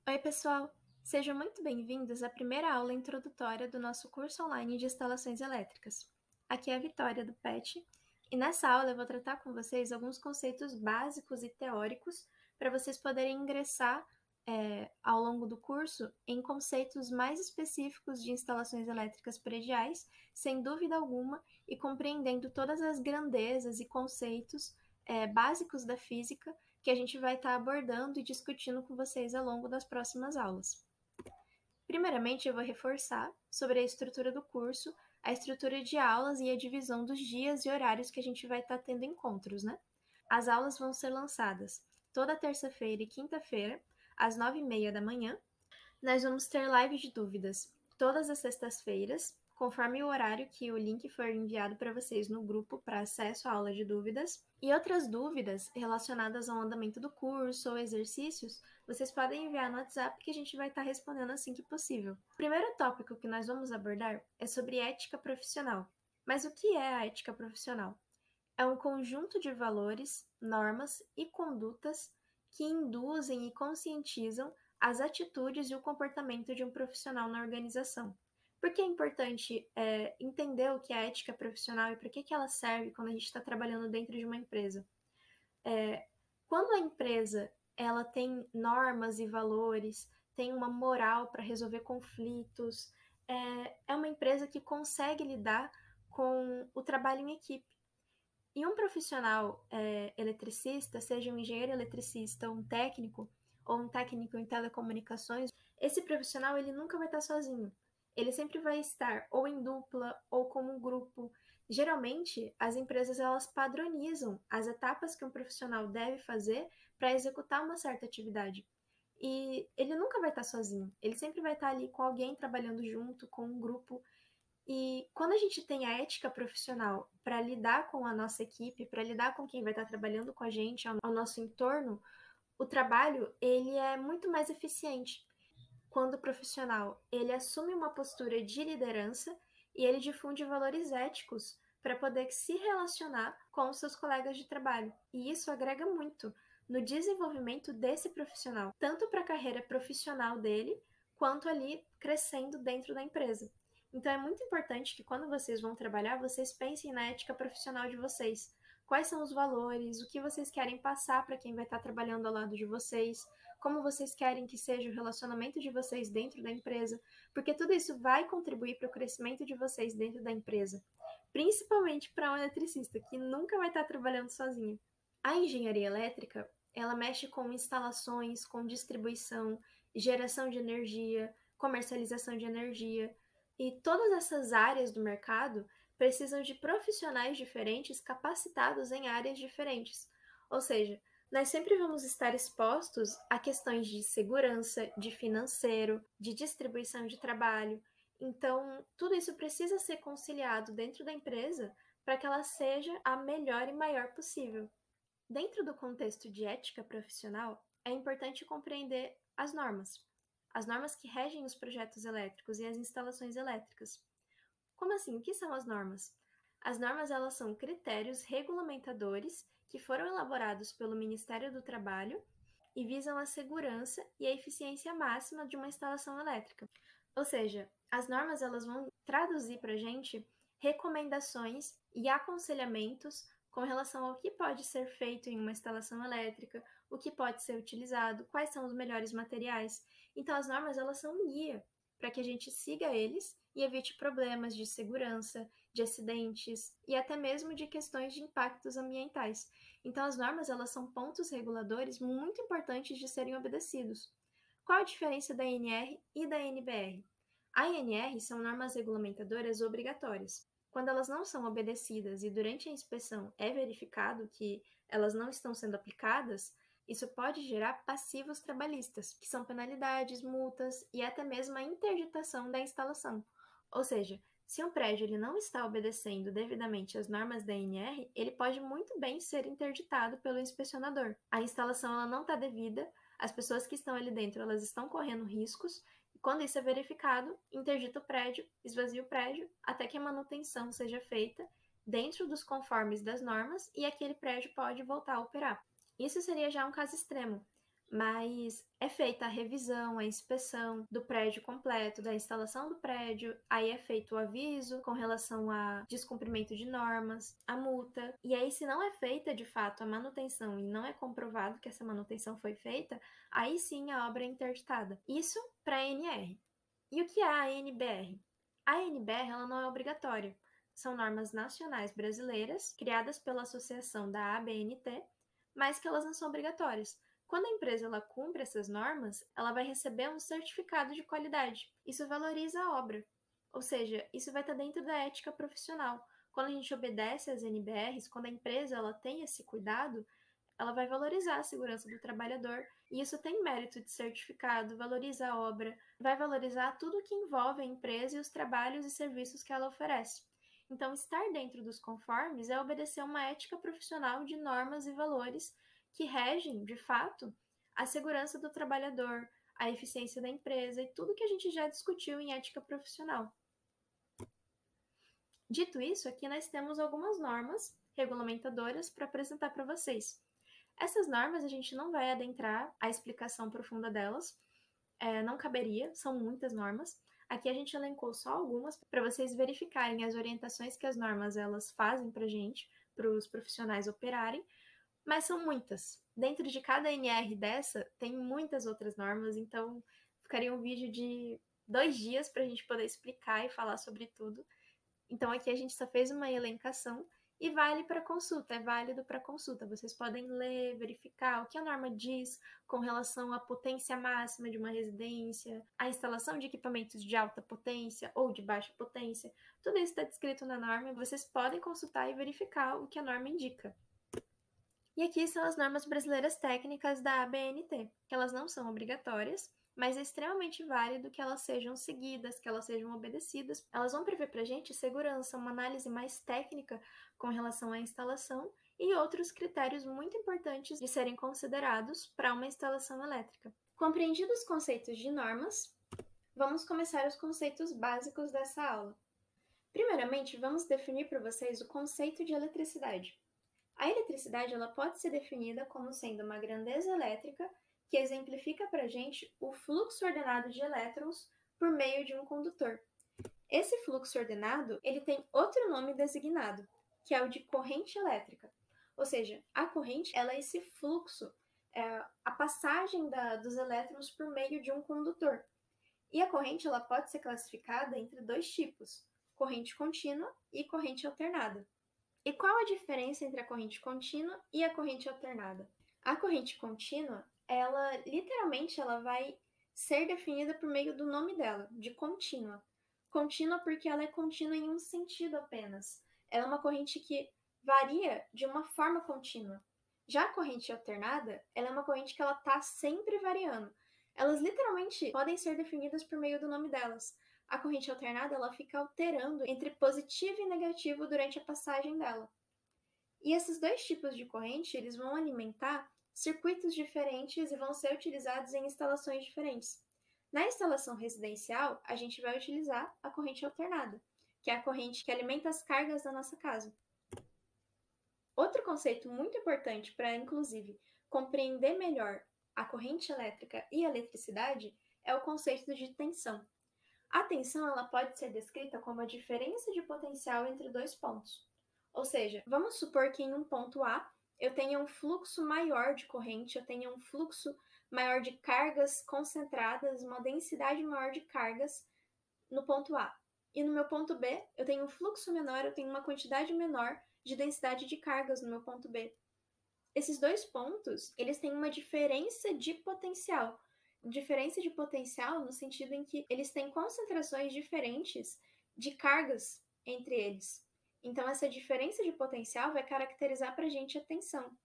Oi, pessoal! Sejam muito bem-vindos à primeira aula introdutória do nosso curso online de instalações elétricas. Aqui é a Vitória, do PET, e nessa aula eu vou tratar com vocês alguns conceitos básicos e teóricos para vocês poderem ingressar ao longo do curso em conceitos mais específicos de instalações elétricas prediais, sem dúvida alguma, e compreendendo todas as grandezas e conceitos básicos da física que a gente vai estar abordando e discutindo com vocês ao longo das próximas aulas. Primeiramente, eu vou reforçar sobre a estrutura do curso, a estrutura de aulas e a divisão dos dias e horários que a gente vai estar tendo encontros, né? As aulas vão ser lançadas toda terça-feira e quinta-feira, às 9h30 da manhã. Nós vamos ter live de dúvidas todas as sextas-feiras, conforme o horário que o link for enviado para vocês no grupo para acesso à aula de dúvidas. E outras dúvidas relacionadas ao andamento do curso ou exercícios, vocês podem enviar no WhatsApp que a gente vai estar respondendo assim que possível. O primeiro tópico que nós vamos abordar é sobre ética profissional. Mas o que é a ética profissional? É um conjunto de valores, normas e condutas que induzem e conscientizam as atitudes e o comportamento de um profissional na organização. Por que é importante entender o que é a ética profissional e para que ela serve quando a gente está trabalhando dentro de uma empresa? Quando a empresa ela tem normas e valores, tem uma moral para resolver conflitos, é uma empresa que consegue lidar com o trabalho em equipe. E um profissional eletricista, seja um engenheiro eletricista, um técnico ou um técnico em telecomunicações, esse profissional ele nunca vai estar sozinho. Ele sempre vai estar ou em dupla ou como um grupo. Geralmente, as empresas elas padronizam as etapas que um profissional deve fazer para executar uma certa atividade. E ele nunca vai estar sozinho. Ele sempre vai estar ali com alguém trabalhando junto, com um grupo. E quando a gente tem a ética profissional para lidar com a nossa equipe, para lidar com quem vai estar trabalhando com a gente, ao nosso entorno, o trabalho ele é muito mais eficiente. Quando o profissional ele assume uma postura de liderança e ele difunde valores éticos para poder se relacionar com os seus colegas de trabalho. E isso agrega muito no desenvolvimento desse profissional, tanto para a carreira profissional dele, quanto ali crescendo dentro da empresa. Então é muito importante que quando vocês vão trabalhar, vocês pensem na ética profissional de vocês. Quais são os valores, o que vocês querem passar para quem vai estar trabalhando ao lado de vocês, como vocês querem que seja o relacionamento de vocês dentro da empresa, porque tudo isso vai contribuir para o crescimento de vocês dentro da empresa, principalmente para um eletricista que nunca vai estar trabalhando sozinho. A engenharia elétrica, ela mexe com instalações, com distribuição, geração de energia, comercialização de energia, e todas essas áreas do mercado precisam de profissionais diferentes capacitados em áreas diferentes. Ou seja, nós sempre vamos estar expostos a questões de segurança, de financeiro, de distribuição de trabalho. Então, tudo isso precisa ser conciliado dentro da empresa para que ela seja a melhor e maior possível. Dentro do contexto de ética profissional, é importante compreender as normas que regem os projetos elétricos e as instalações elétricas. Como assim? O que são as normas? As normas elas são critérios regulamentadores que foram elaborados pelo Ministério do Trabalho e visam a segurança e a eficiência máxima de uma instalação elétrica. Ou seja, as normas elas vão traduzir para a gente recomendações e aconselhamentos com relação ao que pode ser feito em uma instalação elétrica, o que pode ser utilizado, quais são os melhores materiais. Então, as normas elas são um guia para que a gente siga eles e evite problemas de segurança, de acidentes e até mesmo de questões de impactos ambientais. Então, as normas elas são pontos reguladores muito importantes de serem obedecidos. Qual a diferença da ANR e da ANBR? A ANR são normas regulamentadoras obrigatórias. Quando elas não são obedecidas e durante a inspeção é verificado que elas não estão sendo aplicadas, isso pode gerar passivos trabalhistas, que são penalidades, multas e até mesmo a interditação da instalação. Ou seja, se um prédio ele não está obedecendo devidamente às normas da ANR, ele pode muito bem ser interditado pelo inspecionador. A instalação ela não está devida, as pessoas que estão ali dentro elas estão correndo riscos, e quando isso é verificado, interdita o prédio, esvazia o prédio, até que a manutenção seja feita dentro dos conformes das normas e aquele prédio pode voltar a operar. Isso seria já um caso extremo, mas é feita a revisão, a inspeção do prédio completo, da instalação do prédio, aí é feito o aviso com relação a descumprimento de normas, a multa, e aí se não é feita de fato a manutenção e não é comprovado que essa manutenção foi feita, aí sim a obra é interditada. Isso para a ANR. E o que é a ANBR? A ANBR ela não é obrigatória. São normas nacionais brasileiras, criadas pela associação da ABNT, mas que elas não são obrigatórias. Quando a empresa ela cumpre essas normas, ela vai receber um certificado de qualidade. Isso valoriza a obra. Ou seja, isso vai estar dentro da ética profissional. Quando a gente obedece às NBRs, quando a empresa ela tem esse cuidado, ela vai valorizar a segurança do trabalhador, e isso tem mérito de certificado, valoriza a obra, vai valorizar tudo que envolve a empresa e os trabalhos e serviços que ela oferece. Então, estar dentro dos conformes é obedecer uma ética profissional de normas e valores que regem, de fato, a segurança do trabalhador, a eficiência da empresa e tudo que a gente já discutiu em ética profissional. Dito isso, aqui nós temos algumas normas regulamentadoras para apresentar para vocês. Essas normas a gente não vai adentrar a explicação profunda delas, não caberia, são muitas normas. Aqui a gente elencou só algumas para vocês verificarem as orientações que as normas elas fazem para a gente, para os profissionais operarem, mas são muitas. Dentro de cada NR dessa, tem muitas outras normas, então ficaria um vídeo de 2 dias para a gente poder explicar e falar sobre tudo. Então aqui a gente só fez uma elencação e vale para consulta, é válido para consulta. Vocês podem ler, verificar o que a norma diz com relação à potência máxima de uma residência, a instalação de equipamentos de alta potência ou de baixa potência. Tudo isso está descrito na norma e vocês podem consultar e verificar o que a norma indica. E aqui são as normas brasileiras técnicas da ABNT, que elas não são obrigatórias, mas é extremamente válido que elas sejam seguidas, que elas sejam obedecidas. Elas vão prever para a gente segurança, uma análise mais técnica com relação à instalação e outros critérios muito importantes de serem considerados para uma instalação elétrica. Compreendidos os conceitos de normas, vamos começar os conceitos básicos dessa aula. Primeiramente, vamos definir para vocês o conceito de eletricidade. A eletricidade ela pode ser definida como sendo uma grandeza elétrica que exemplifica para a gente o fluxo ordenado de elétrons por meio de um condutor. Esse fluxo ordenado ele tem outro nome designado, que é o de corrente elétrica. Ou seja, a corrente ela é esse fluxo, a passagem dos elétrons por meio de um condutor. E a corrente ela pode ser classificada entre 2 tipos, corrente contínua e corrente alternada. E qual a diferença entre a corrente contínua e a corrente alternada? A corrente contínua, ela literalmente ela vai ser definida por meio do nome dela, de contínua. Contínua porque ela é contínua em um sentido apenas. Ela é uma corrente que varia de uma forma contínua. Já a corrente alternada, ela é uma corrente que ela está sempre variando. Elas literalmente podem ser definidas por meio do nome delas. A corrente alternada ela fica alterando entre positivo e negativo durante a passagem dela. E esses 2 tipos de corrente, eles vão alimentar circuitos diferentes e vão ser utilizados em instalações diferentes. Na instalação residencial, a gente vai utilizar a corrente alternada, que é a corrente que alimenta as cargas da nossa casa. Outro conceito muito importante para, inclusive, compreender melhor a corrente elétrica e a eletricidade é o conceito de tensão. A tensão ela pode ser descrita como a diferença de potencial entre 2 pontos. Ou seja, vamos supor que em um ponto A eu tenha um fluxo maior de corrente, eu tenha um fluxo maior de cargas concentradas, uma densidade maior de cargas no ponto A. E no meu ponto B, eu tenho um fluxo menor, eu tenho uma quantidade menor de densidade de cargas no meu ponto B. Esses 2 pontos, eles têm uma diferença de potencial. Diferença de potencial no sentido em que eles têm concentrações diferentes de cargas entre eles. Então, essa diferença de potencial vai caracterizar para a gente a tensão.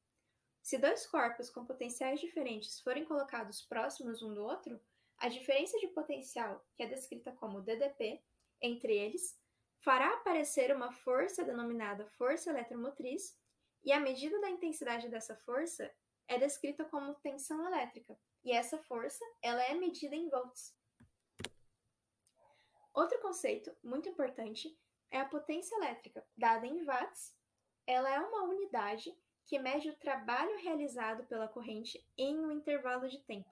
Se 2 corpos com potenciais diferentes forem colocados próximos um do outro, a diferença de potencial, que é descrita como DDP, entre eles, fará aparecer uma força denominada força eletromotriz, e a medida da intensidade dessa força é descrita como tensão elétrica, e essa força ela é medida em volts. Outro conceito muito importante é a potência elétrica, dada em watts. Ela é uma unidade que mede o trabalho realizado pela corrente em um intervalo de tempo.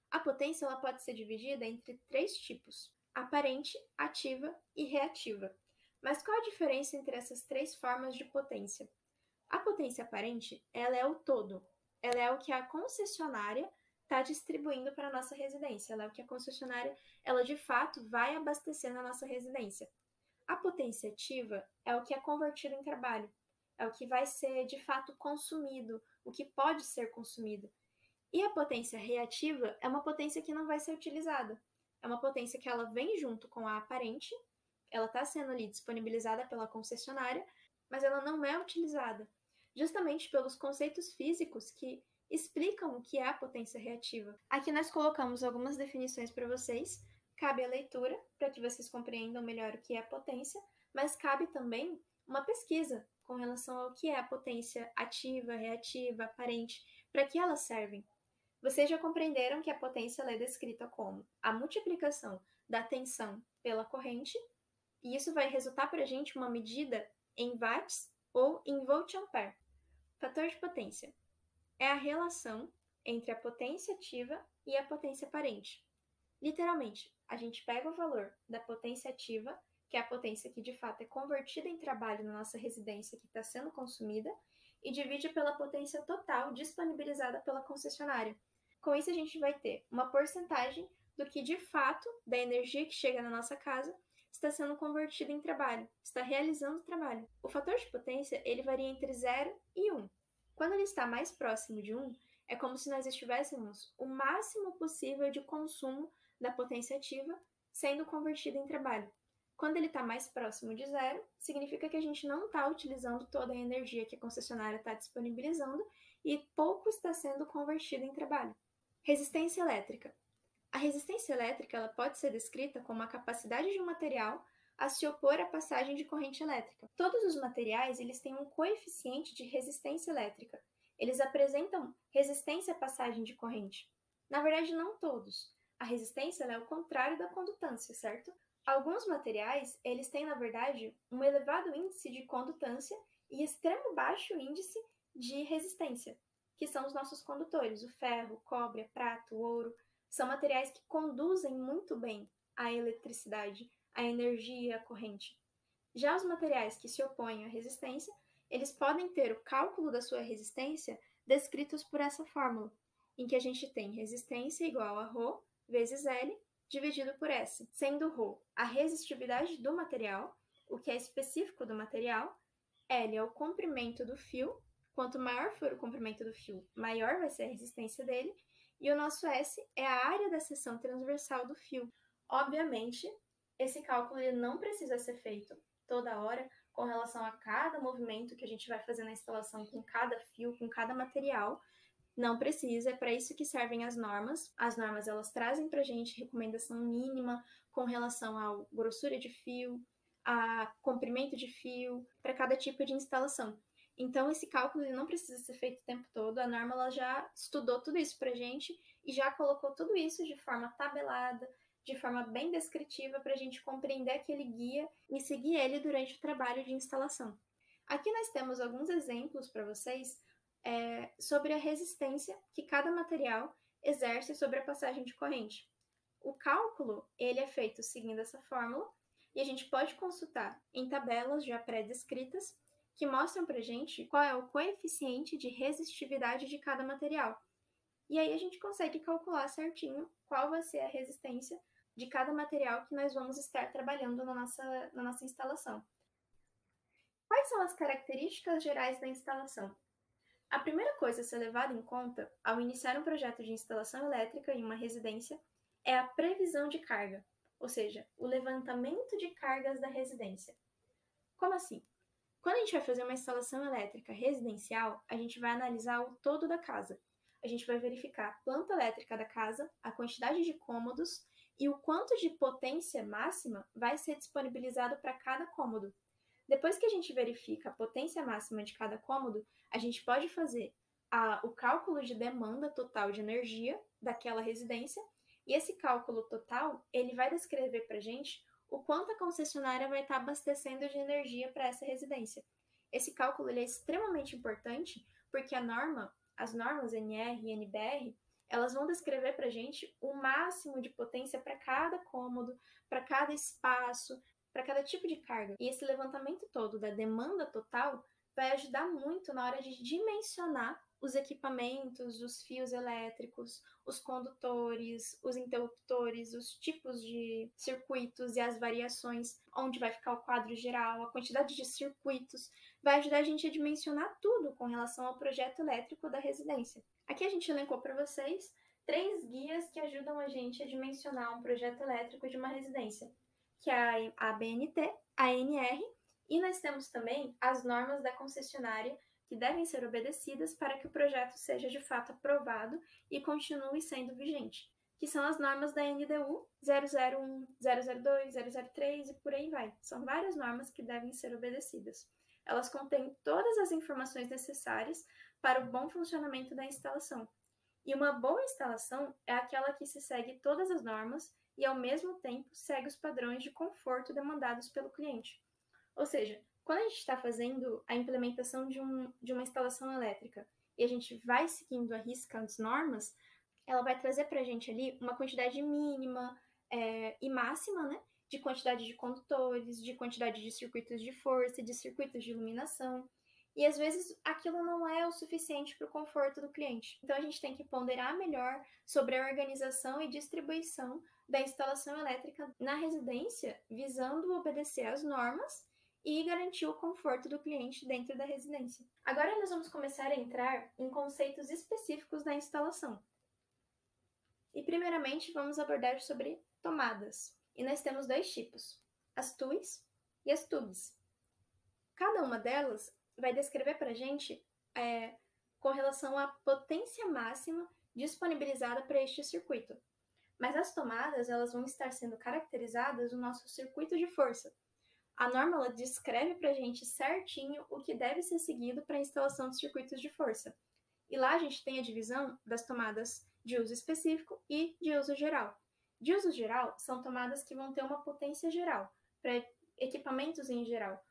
A potência ela pode ser dividida entre 3 tipos: aparente, ativa e reativa. Mas qual a diferença entre essas 3 formas de potência? A potência aparente, ela é o todo. Ela é o que a concessionária está distribuindo para a nossa residência. Ela é o que a concessionária, ela de fato vai abastecer na nossa residência. A potência ativa é o que é convertido em trabalho. É o que vai ser de fato consumido, o que pode ser consumido. E a potência reativa é uma potência que não vai ser utilizada. É uma potência que ela vem junto com a aparente, ela está sendo ali disponibilizada pela concessionária, mas ela não é utilizada, justamente pelos conceitos físicos que explicam o que é a potência reativa. Aqui nós colocamos algumas definições para vocês, cabe a leitura para que vocês compreendam melhor o que é a potência, mas cabe também uma pesquisa com relação ao que é a potência ativa, reativa, aparente, para que elas servem. Vocês já compreenderam que a potência é descrita como a multiplicação da tensão pela corrente, e isso vai resultar para a gente uma medida em watts ou em volt-ampere. Fator de potência é a relação entre a potência ativa e a potência aparente. Literalmente, a gente pega o valor da potência ativa, que é a potência que de fato é convertida em trabalho na nossa residência que está sendo consumida, e divide pela potência total disponibilizada pela concessionária. Com isso, a gente vai ter uma porcentagem do que de fato, da energia que chega na nossa casa, está sendo convertida em trabalho, está realizando o trabalho. O fator de potência ele varia entre 0 e 1. Quando ele está mais próximo de 1, é como se nós estivéssemos o máximo possível de consumo da potência ativa sendo convertida em trabalho. Quando ele está mais próximo de 0, significa que a gente não está utilizando toda a energia que a concessionária está disponibilizando e pouco está sendo convertido em trabalho. Resistência elétrica. A resistência elétrica ela pode ser descrita como a capacidade de um material a se opor à passagem de corrente elétrica. Todos os materiais eles têm um coeficiente de resistência elétrica. Eles apresentam resistência à passagem de corrente. Na verdade, não todos. A resistência é o contrário da condutância, certo? Alguns materiais eles têm, na verdade, um elevado índice de condutância e extremo baixo índice de resistência, que são os nossos condutores, o ferro, o cobre, a prata, o ouro. São materiais que conduzem muito bem a eletricidade, a energia, a corrente. Já os materiais que se opõem à resistência, eles podem ter o cálculo da sua resistência descritos por essa fórmula, em que a gente tem resistência igual a ρ vezes L dividido por S, sendo ρ a resistividade do material, o que é específico do material, L é o comprimento do fio, quanto maior for o comprimento do fio, maior vai ser a resistência dele, e o nosso S é a área da seção transversal do fio. Obviamente, esse cálculo ele não precisa ser feito toda hora com relação a cada movimento que a gente vai fazer na instalação com cada fio, com cada material. Não precisa, é para isso que servem as normas. As normas elas trazem para a gente recomendação mínima com relação à grossura de fio, a comprimento de fio, para cada tipo de instalação. Então, esse cálculo ele não precisa ser feito o tempo todo, a norma ela já estudou tudo isso para a gente e já colocou tudo isso de forma tabelada, de forma bem descritiva para a gente compreender aquele guia e seguir ele durante o trabalho de instalação. Aqui nós temos alguns exemplos para vocês sobre a resistência que cada material exerce sobre a passagem de corrente. O cálculo ele é feito seguindo essa fórmula e a gente pode consultar em tabelas já pré-descritas que mostram para a gente qual é o coeficiente de resistividade de cada material. E aí a gente consegue calcular certinho qual vai ser a resistência de cada material que nós vamos estar trabalhando na nossa instalação. Quais são as características gerais da instalação? A primeira coisa a ser levada em conta ao iniciar um projeto de instalação elétrica em uma residência é a previsão de carga, ou seja, o levantamento de cargas da residência. Como assim? Quando a gente vai fazer uma instalação elétrica residencial, a gente vai analisar o todo da casa. A gente vai verificar a planta elétrica da casa, a quantidade de cômodos e o quanto de potência máxima vai ser disponibilizado para cada cômodo. Depois que a gente verifica a potência máxima de cada cômodo, a gente pode fazer o cálculo de demanda total de energia daquela residência e esse cálculo total ele vai descrever para a gente o quanto a concessionária vai estar abastecendo de energia para essa residência. Esse cálculo ele é extremamente importante porque as normas NR e NBR, elas vão descrever para a gente o máximo de potência para cada cômodo, para cada espaço, para cada tipo de carga. E esse levantamento todo da demanda total vai ajudar muito na hora de dimensionar os equipamentos, os fios elétricos, os condutores, os interruptores, os tipos de circuitos e as variações, onde vai ficar o quadro geral, a quantidade de circuitos, vai ajudar a gente a dimensionar tudo com relação ao projeto elétrico da residência. Aqui a gente elencou para vocês 3 guias que ajudam a gente a dimensionar um projeto elétrico de uma residência, que é a ABNT, a ANR, e nós temos também as normas da concessionária que devem ser obedecidas para que o projeto seja de fato aprovado e continue sendo vigente, que são as normas da NDU 001, 002, 003 e por aí vai. São várias normas que devem ser obedecidas. Elas contêm todas as informações necessárias para o bom funcionamento da instalação. E uma boa instalação é aquela que se segue todas as normas e, ao mesmo tempo, segue os padrões de conforto demandados pelo cliente. Ou seja, quando a gente está fazendo a implementação de uma instalação elétrica e a gente vai seguindo à risca as normas, ela vai trazer para a gente ali uma quantidade mínima e máxima, né, de quantidade de condutores, de quantidade de circuitos de força, de circuitos de iluminação. E às vezes aquilo não é o suficiente para o conforto do cliente. Então a gente tem que ponderar melhor sobre a organização e distribuição da instalação elétrica na residência, visando obedecer às normas e garantir o conforto do cliente dentro da residência. Agora nós vamos começar a entrar em conceitos específicos da instalação. E primeiramente vamos abordar sobre tomadas. E nós temos 2 tipos, as TUIs e as TUBs. Cada uma delas vai descrever para a gente com relação à potência máxima disponibilizada para este circuito. Mas as tomadas elas vão estar sendo caracterizadas no nosso circuito de força. A norma ela descreve para a gente certinho o que deve ser seguido para a instalação de circuitos de força. E lá a gente tem a divisão das tomadas de uso específico e de uso geral. De uso geral são tomadas que vão ter uma potência geral, para equipamentos em geral.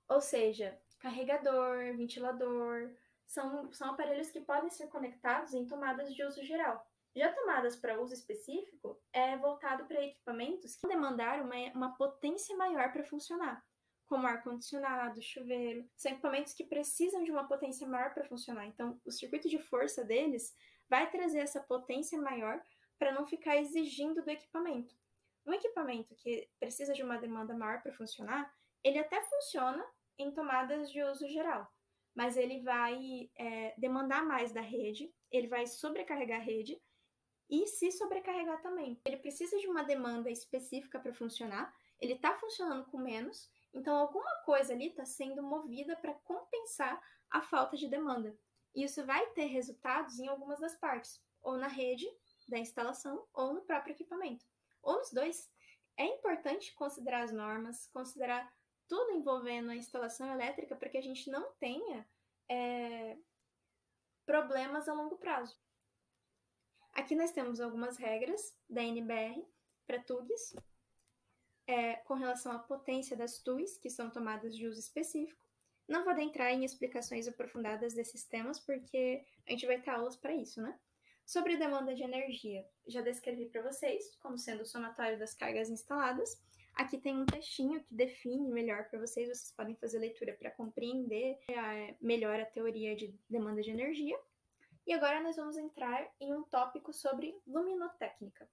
Ou seja, carregador, ventilador, são aparelhos que podem ser conectados em tomadas de uso geral. Já tomadas para uso específico é voltado para equipamentos que demandar uma potência maior para funcionar, como ar-condicionado, chuveiro. São equipamentos que precisam de uma potência maior para funcionar. Então, o circuito de força deles vai trazer essa potência maior para não ficar exigindo do equipamento. Um equipamento que precisa de uma demanda maior para funcionar, ele até funciona em tomadas de uso geral, mas ele vai demandar mais da rede, ele vai sobrecarregar a rede e se sobrecarregar também. Ele precisa de uma demanda específica para funcionar, ele está funcionando com menos, então alguma coisa ali está sendo movida para compensar a falta de demanda. E isso vai ter resultados em algumas das partes, ou na rede da instalação, ou no próprio equipamento, ou nos dois. É importante considerar as normas, considerar tudo envolvendo a instalação elétrica para que a gente não tenha problemas a longo prazo. Aqui nós temos algumas regras da NBR para TUGs, com relação à potência das TUIs, que são tomadas de uso específico. Não vou adentrar em explicações aprofundadas desses temas, porque a gente vai ter aulas para isso, né? Sobre demanda de energia, já descrevi para vocês como sendo o somatório das cargas instaladas. Aqui tem um textinho que define melhor para vocês, vocês podem fazer leitura para compreender melhor a teoria de demanda de energia. E agora nós vamos entrar em um tópico sobre luminotécnica.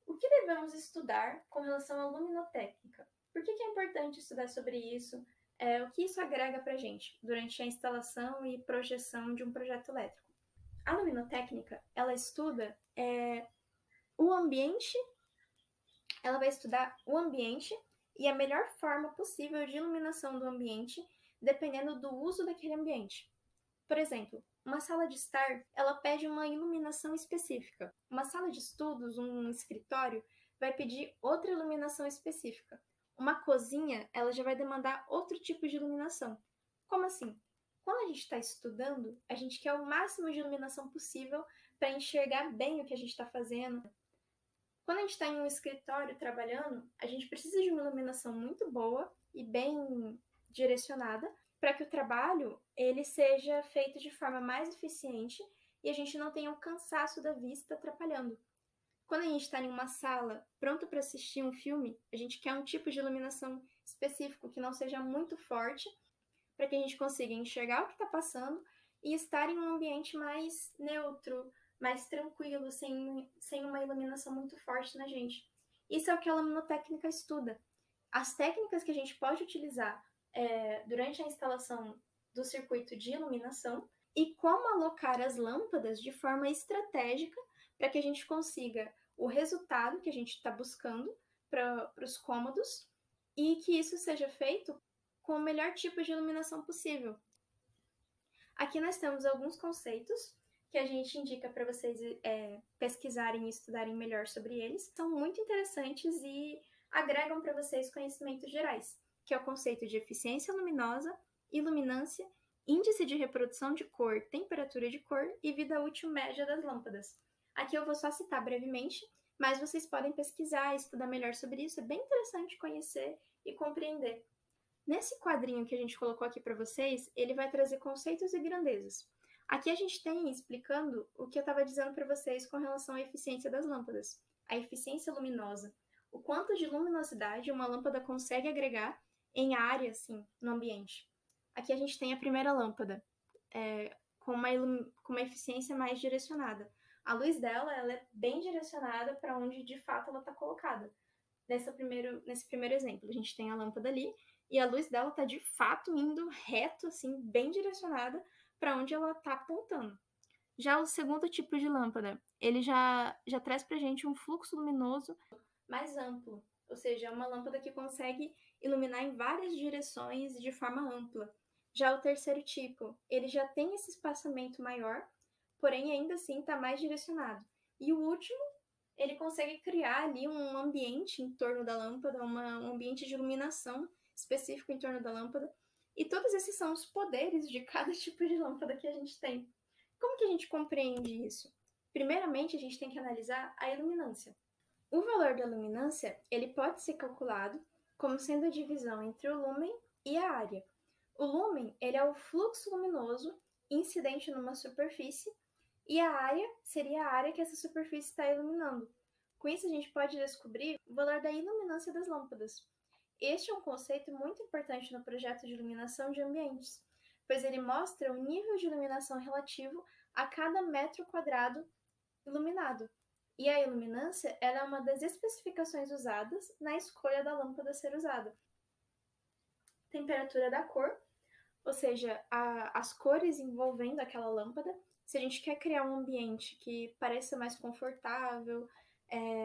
O que devemos estudar com relação à luminotécnica? Por que é importante estudar sobre isso? O que isso agrega para a gente durante a instalação e projeção de um projeto elétrico? A luminotécnica, ela estuda o ambiente, ela vai estudar o ambiente e a melhor forma possível de iluminação do ambiente, dependendo do uso daquele ambiente. Por exemplo, uma sala de estar, ela pede uma iluminação específica. Uma sala de estudos, um escritório, vai pedir outra iluminação específica. Uma cozinha, ela já vai demandar outro tipo de iluminação. Como assim? Quando a gente está estudando, a gente quer o máximo de iluminação possível para enxergar bem o que a gente está fazendo. Quando a gente está em um escritório trabalhando, a gente precisa de uma iluminação muito boa e bem direcionada, para que o trabalho ele seja feito de forma mais eficiente e a gente não tenha o cansaço da vista atrapalhando. Quando a gente está em uma sala pronto para assistir um filme, a gente quer um tipo de iluminação específico que não seja muito forte, para que a gente consiga enxergar o que está passando e estar em um ambiente mais neutro, mais tranquilo, sem uma iluminação muito forte na gente. Isso é o que a luminotécnica estuda. As técnicas que a gente pode utilizar durante a instalação do circuito de iluminação e como alocar as lâmpadas de forma estratégica para que a gente consiga o resultado que a gente está buscando para os cômodos e que isso seja feito com o melhor tipo de iluminação possível. Aqui nós temos alguns conceitos que a gente indica para vocês pesquisarem e estudarem melhor sobre eles. São muito interessantes e agregam para vocês conhecimentos gerais, que é o conceito de eficiência luminosa, iluminância, índice de reprodução de cor, temperatura de cor e vida útil média das lâmpadas. Aqui eu vou só citar brevemente, mas vocês podem pesquisar e estudar melhor sobre isso. É bem interessante conhecer e compreender. Nesse quadrinho que a gente colocou aqui para vocês, ele vai trazer conceitos e grandezas. Aqui a gente tem explicando o que eu estava dizendo para vocês com relação à eficiência das lâmpadas. A eficiência luminosa. O quanto de luminosidade uma lâmpada consegue agregar em área, assim, no ambiente. Aqui a gente tem a primeira lâmpada, com uma eficiência mais direcionada. A luz dela ela é bem direcionada para onde de fato ela está colocada. Nesse primeiro exemplo, a gente tem a lâmpada ali e a luz dela está de fato indo reto, assim, bem direcionada para onde ela está apontando. Já o segundo tipo de lâmpada, ele já traz para a gente um fluxo luminoso mais amplo, ou seja, é uma lâmpada que consegue iluminar em várias direções de forma ampla. Já o terceiro tipo, ele já tem esse espaçamento maior, porém ainda assim está mais direcionado. E o último, ele consegue criar ali um ambiente em torno da lâmpada, um ambiente de iluminação específico em torno da lâmpada. E todos esses são os poderes de cada tipo de lâmpada que a gente tem. Como que a gente compreende isso? Primeiramente, a gente tem que analisar a iluminância. O valor da luminância, ele pode ser calculado como sendo a divisão entre o lúmen e a área. O lúmen, ele é o fluxo luminoso incidente numa superfície e a área seria a área que essa superfície está iluminando. Com isso, a gente pode descobrir o valor da iluminância das lâmpadas. Este é um conceito muito importante no projeto de iluminação de ambientes, pois ele mostra o nível de iluminação relativo a cada metro quadrado iluminado. E a iluminância ela é uma das especificações usadas na escolha da lâmpada a ser usada. Temperatura da cor, ou seja, as cores envolvendo aquela lâmpada. Se a gente quer criar um ambiente que pareça mais confortável,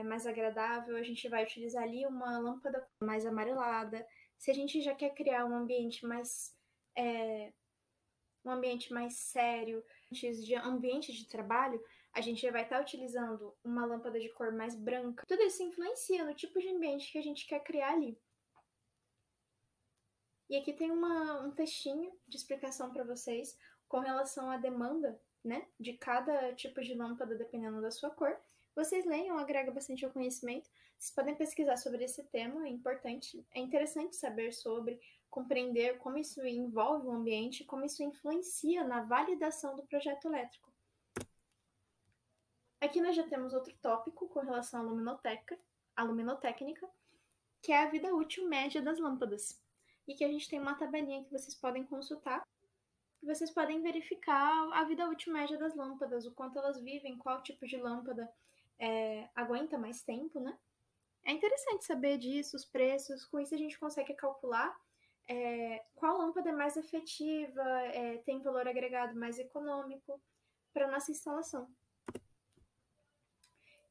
mais agradável, a gente vai utilizar ali uma lâmpada mais amarelada. Se a gente já quer criar um ambiente mais sério, ambiente de trabalho, a gente já vai estar utilizando uma lâmpada de cor mais branca. Tudo isso influencia no tipo de ambiente que a gente quer criar ali. E aqui tem um textinho de explicação para vocês com relação à demanda, né, de cada tipo de lâmpada dependendo da sua cor. Vocês leiam, agrega bastante ao conhecimento. Vocês podem pesquisar sobre esse tema, é interessante saber sobre, compreender como isso envolve o ambiente, como isso influencia na validação do projeto elétrico. Aqui nós já temos outro tópico com relação à luminotécnica, que é a vida útil média das lâmpadas. E que a gente tem uma tabelinha que vocês podem consultar. Vocês podem verificar a vida útil média das lâmpadas, o quanto elas vivem, qual tipo de lâmpada aguenta mais tempo, né? É interessante saber disso, os preços. Com isso a gente consegue calcular qual lâmpada é mais efetiva, tem valor agregado mais econômico para a nossa instalação.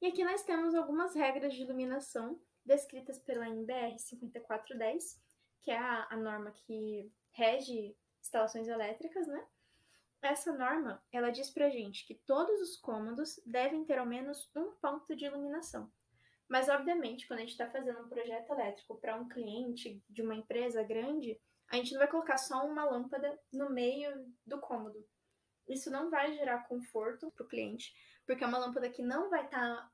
E aqui nós temos algumas regras de iluminação descritas pela NBR 5410, que é a norma que rege instalações elétricas, né? Essa norma, ela diz pra gente que todos os cômodos devem ter ao menos um ponto de iluminação. Mas, obviamente, quando a gente está fazendo um projeto elétrico para um cliente de uma empresa grande, a gente não vai colocar só uma lâmpada no meio do cômodo. Isso não vai gerar conforto para o cliente, porque é uma lâmpada que não vai estar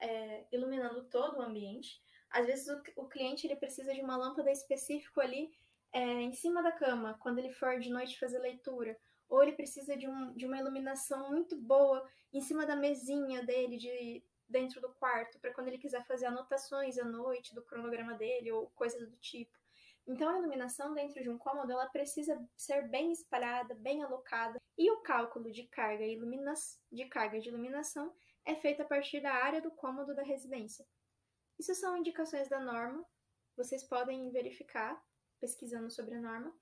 iluminando todo o ambiente. Às vezes o cliente ele precisa de uma lâmpada específica ali em cima da cama, quando ele for de noite fazer leitura, ou ele precisa de uma iluminação muito boa em cima da mesinha dele, dentro do quarto, para quando ele quiser fazer anotações à noite do cronograma dele ou coisas do tipo. Então, a iluminação dentro de um cômodo ela precisa ser bem espalhada, bem alocada, e o cálculo de carga, de iluminação é feito a partir da área do cômodo da residência. Isso são indicações da norma, vocês podem verificar pesquisando sobre a norma.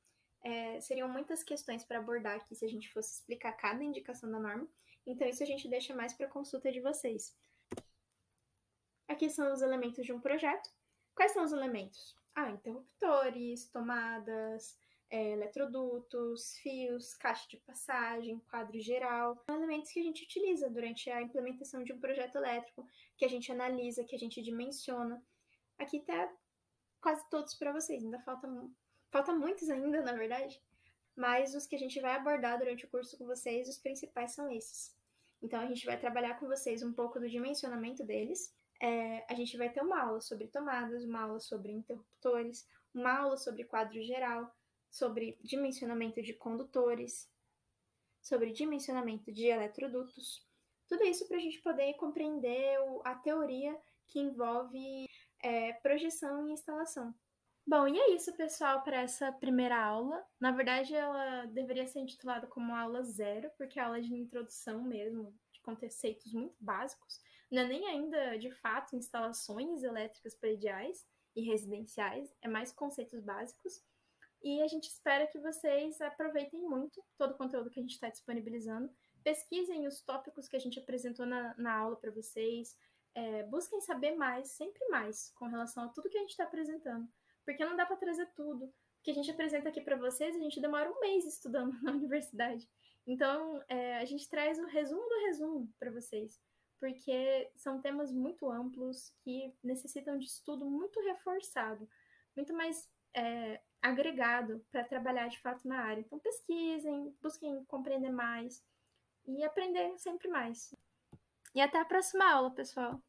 Seriam muitas questões para abordar aqui se a gente fosse explicar cada indicação da norma, então isso a gente deixa mais para consulta de vocês. Aqui são os elementos de um projeto. Quais são os elementos? Interruptores, tomadas, eletrodutos, fios, caixa de passagem, quadro geral. São elementos que a gente utiliza durante a implementação de um projeto elétrico, que a gente analisa, que a gente dimensiona. Aqui tá quase todos para vocês, ainda falta muitos ainda, na verdade, mas os que a gente vai abordar durante o curso com vocês, os principais são esses. Então, a gente vai trabalhar com vocês um pouco do dimensionamento deles. A gente vai ter uma aula sobre tomadas, uma aula sobre interruptores, uma aula sobre quadro geral, sobre dimensionamento de condutores, sobre dimensionamento de eletrodutos. Tudo isso para a gente poder compreender a teoria que envolve projeção e instalação. Bom, e é isso, pessoal, para essa primeira aula. Na verdade, ela deveria ser intitulada como aula 0, porque é aula de introdução mesmo, de conceitos muito básicos. Não é nem ainda, de fato, instalações elétricas prediais e residenciais, é mais conceitos básicos. E a gente espera que vocês aproveitem muito todo o conteúdo que a gente está disponibilizando. Pesquisem os tópicos que a gente apresentou na aula para vocês. Busquem saber mais, sempre mais, com relação a tudo que a gente está apresentando. Porque não dá para trazer tudo. O que a gente apresenta aqui para vocês, a gente demora um mês estudando na universidade. Então, a gente traz o resumo do resumo para vocês. Porque são temas muito amplos que necessitam de estudo muito reforçado, muito mais agregado para trabalhar de fato na área. Então, pesquisem, busquem compreender mais e aprender sempre mais. E até a próxima aula, pessoal!